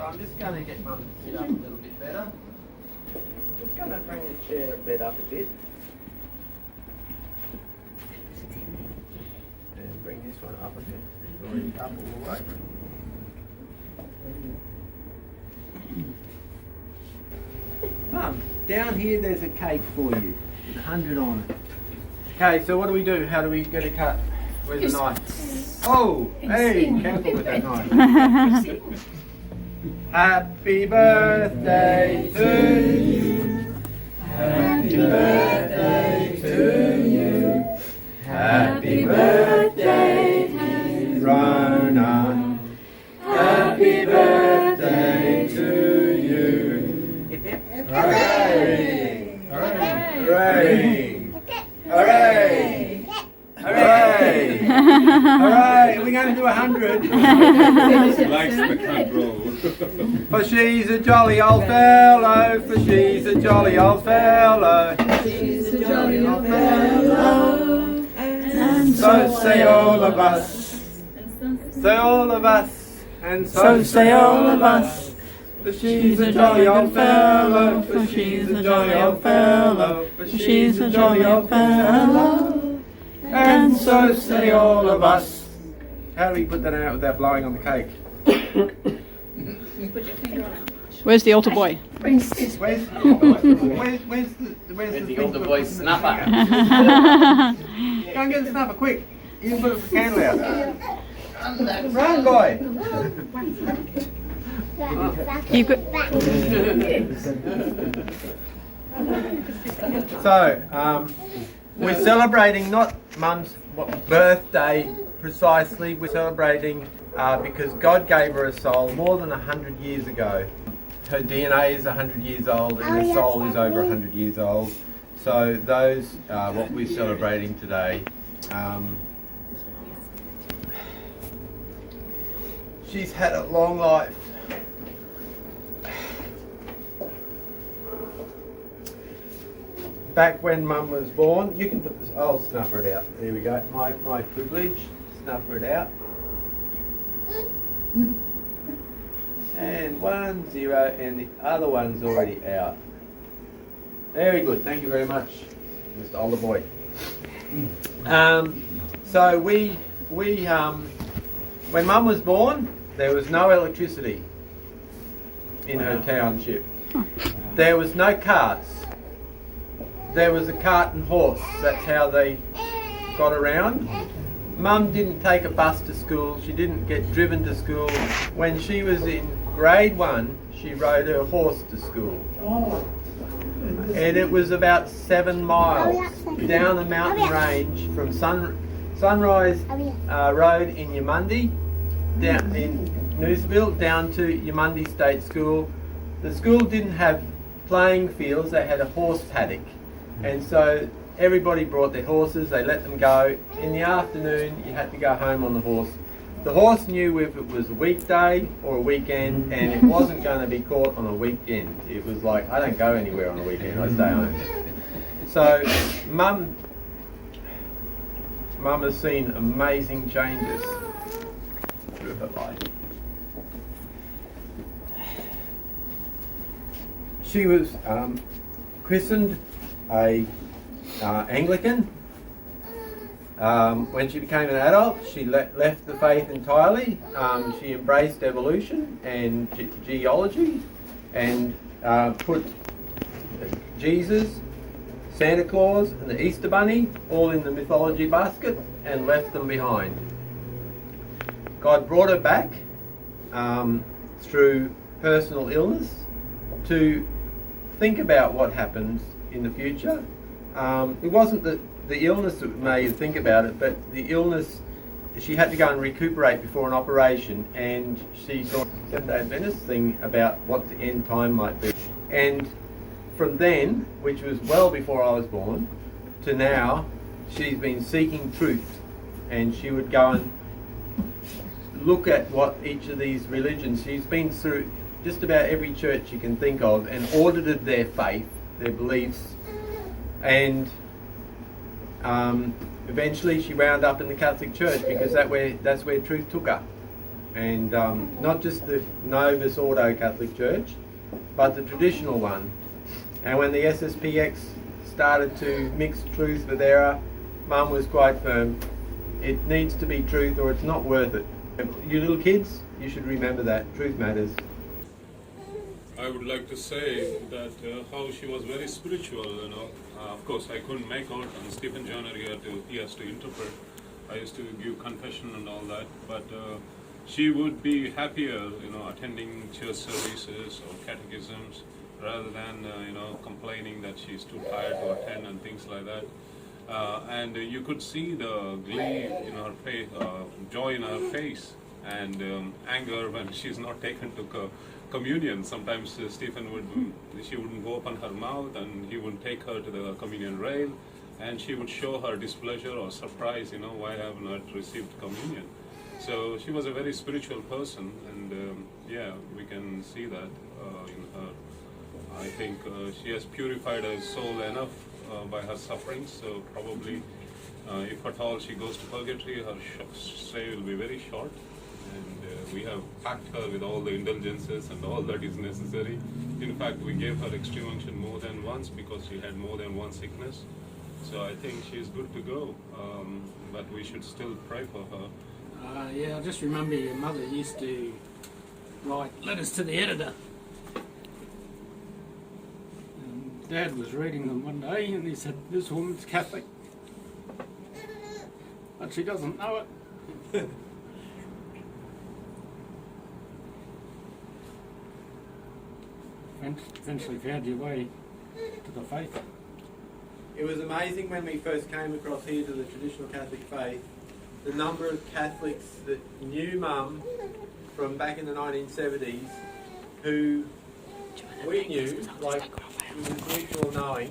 So I'm just going to get Mum to sit up a little bit better. Just going to bring the chair bed up a bit. And bring this one up a bit. It's already up all the way. Mum, down here there's a cake for you with 100 on it. Okay, so what do we do? How do we get a cut? Where's the knife? Oh, hey, careful with that knife. Happy birthday to you. Happy birthday to you. Happy birthday, dear Rona. Happy birthday to you. Hooray! Hooray! Hooray! Hooray! Hooray! We're going to do 100. Likes the control. For she's a jolly old fellow. For she's a jolly old fellow. She's a jolly old fellow. And so say all of us. Say all of us. And so say all of us. For she's a jolly old fellow. For she's a jolly old fellow. For she's a jolly old fellow. And so say all of us. How do we put that out without blowing on the cake? Where's the altar boy? Where's the older boy snuffer? Go and get the snuffer, quick. You can put the candle out. Run, boy. You could. So, we're celebrating not Mum's birthday precisely. We're celebrating because God gave her a soul more than 100 years ago. Her DNA is 100 years old and her soul is over 100 years old. So those are what we're celebrating today. She's had a long life. Back when Mum was born, you can put this, I'll snuffer it out. There we go, my privilege, snuffer it out. And 1, 0, and the other one's already out. Very good, thank you very much, Mr. Older Boy. So when Mum was born, there was no electricity in her township. There was no carts. There was a cart and horse. That's how they got around. Mum didn't take a bus to school. She didn't get driven to school. When she was in grade 1, she rode her horse to school. And it was about 7 miles down the mountain range from Sunrise Road in Yamundi, down in Noosaville, down to Yamundi State School. The school didn't have playing fields. They had a horse paddock. And so everybody brought their horses, they let them go. In the afternoon, you had to go home on the horse. The horse knew if it was a weekday or a weekend, and it wasn't going to be caught on a weekend. It was like, I don't go anywhere on a weekend, I stay home. So Mum has seen amazing changes through her life. She was christened a Anglican. When she became an adult, she left the faith entirely. She embraced evolution and geology, and put Jesus, Santa Claus and the Easter Bunny all in the mythology basket and left them behind. God brought her back through personal illness to think about what happens in the future. It wasn't the illness that made her think about it, but the illness, she had to go and recuperate before an operation, and she saw the Seventh-day Adventist thing about what the end time might be. And from then, which was well before I was born, to now, she's been seeking truth, and she would go and look at what each of these religions, she's been through just about every church you can think of and audited their faith, their beliefs, and eventually she wound up in the Catholic Church because that's where truth took her. and not just the Novus Ordo Catholic Church, but the traditional one. And when the SSPX started to mix truth with error, Mum was quite firm. It needs to be truth or it's not worth it. You little kids, you should remember that. Truth matters. I would like to say that how she was very spiritual, of course I couldn't make out, and Stephen Joyner he has to interpret. I used to give confession and all that, but she would be happier, attending church services or catechisms rather than, complaining that she's too tired to attend and things like that. And you could see the glee in her face, joy in her face, and anger when she's not taken to communion. Sometimes she wouldn't open her mouth, and he would take her to the communion rail, and she would show her displeasure or surprise, why I have not received communion. So she was a very spiritual person, and we can see that in her. I think she has purified her soul enough by her sufferings, so probably if at all she goes to purgatory, her stay will be very short, and we have packed her with all the indulgences and all that is necessary. In fact, we gave her extreme unction more than once because she had more than one sickness, so I think she is good to go, but we should still pray for her. I just remember your mother used to write letters to the editor. Dad was reading them one day and he said, "This woman's Catholic, but she doesn't know it." Eventually found your way to the faith. It was amazing when we first came across here to the traditional Catholic faith, the number of Catholics that knew Mum from back in the 1970s who we knew, like it was mutual knowing,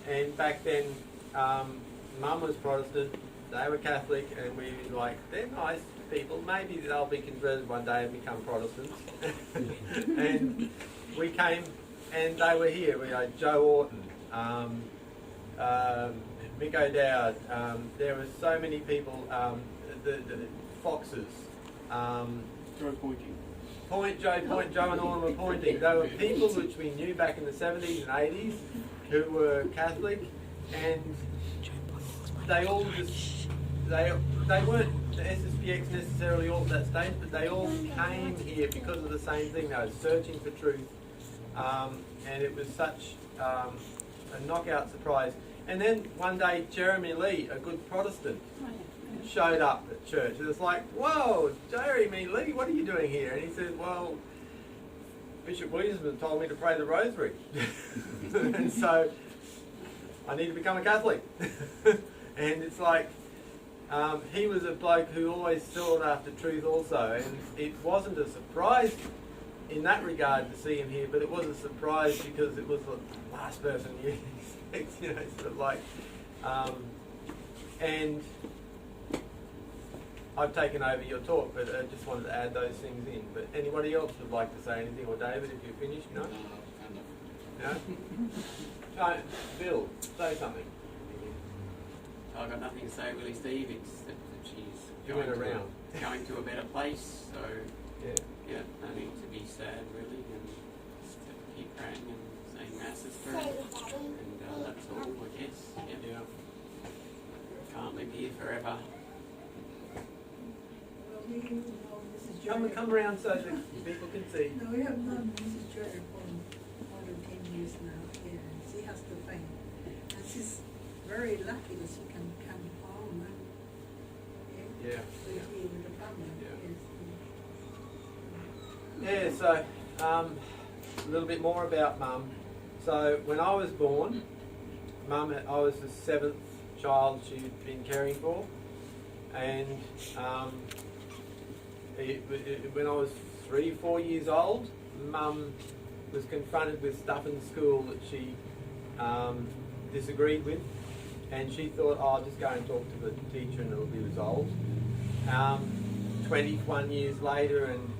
and back then Mum was Protestant, they were Catholic, and we were like, they're nice people, maybe they'll be converted one day and become Protestants. And we came and they were here. We had Joe Orton, Mick O'Dowd, there were so many people, the Foxes, Joe Pointing. Joe and all were pointing. They were people which we knew back in the 70s and 80s who were Catholic, and they all just, they weren't the SSPX necessarily all at that stage, but they all came here because of the same thing. They were searching for truth, and it was such a knockout surprise. And then one day Jeremy Lee, a good Protestant, showed up at church. It was like, whoa, Jeremy Lee, what are you doing here? And he said, well, Bishop Williamson told me to pray the rosary. And so I need to become a Catholic. And it's like, he was a bloke who always sought after truth also. And it wasn't a surprise in that regard to see him here, but it was a surprise because it was the last person you expect, sort of like, and I've taken over your talk, but I just wanted to add those things in. But anybody else would like to say anything, or David, if you're finished? No? No? No, Bill, say something. I've got nothing to say, really, Steve. It's that she's going to a better place, so yeah, no need to be sad, really, and just keep praying and saying masses for her, and that's all, I guess. Yeah. Can't live here forever. Come around so that people can see. No, we have known Mrs. Joyner for more than 10 years now, and she has the pain. And she's very lucky that she can come home and be with the family. So a little bit more about Mum. So when I was born, Mum, I was the 7th child she'd been caring for, and when I was 3-4 years old, Mum was confronted with stuff in school that she disagreed with, and she thought, oh, I'll just go and talk to the teacher and it'll be resolved. 21 years later, and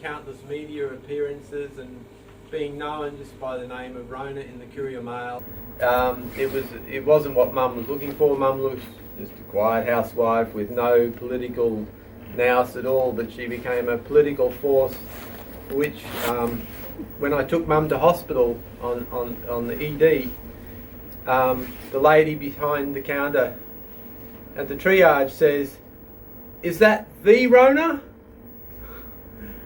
countless media appearances and being known just by the name of Rona in the Courier Mail. It wasn't what Mum was looking for. Mum looked just a quiet housewife with no political nous at all, but she became a political force, which when I took Mum to hospital on the ED, the lady behind the counter at the triage says, "Is that the Rona?"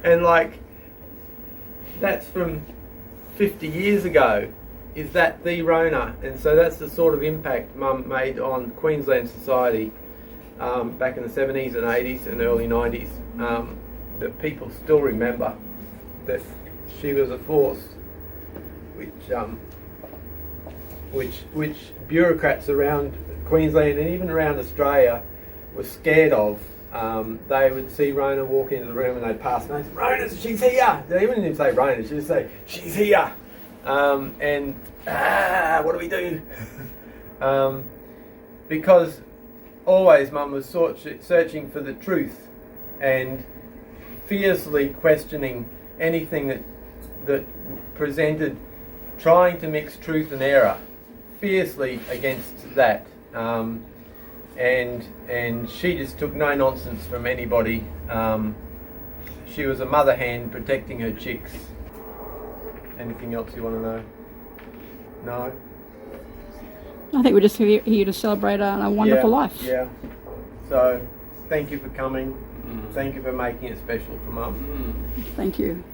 And like, that's from 50 years ago. Is that the Rona? And so that's the sort of impact Mum made on Queensland society back in the 70s and 80s and early 90s, that people still remember that she was a force which bureaucrats around Queensland and even around Australia were scared of. They would see Rona walk into the room and they'd pass and they'd say, "Rona, she's here!" They wouldn't even say Rona, she'd just say, "She's here!" What do we do? Because always Mum was searching for the truth and fiercely questioning anything that presented, trying to mix truth and error, fiercely against that. And she just took no nonsense from anybody. She was a mother hen protecting her chicks. Anything else you want to know? No? I think we're just here to celebrate a wonderful life. Yeah. So, thank you for coming. Thank you for making it special for Mum. Thank you.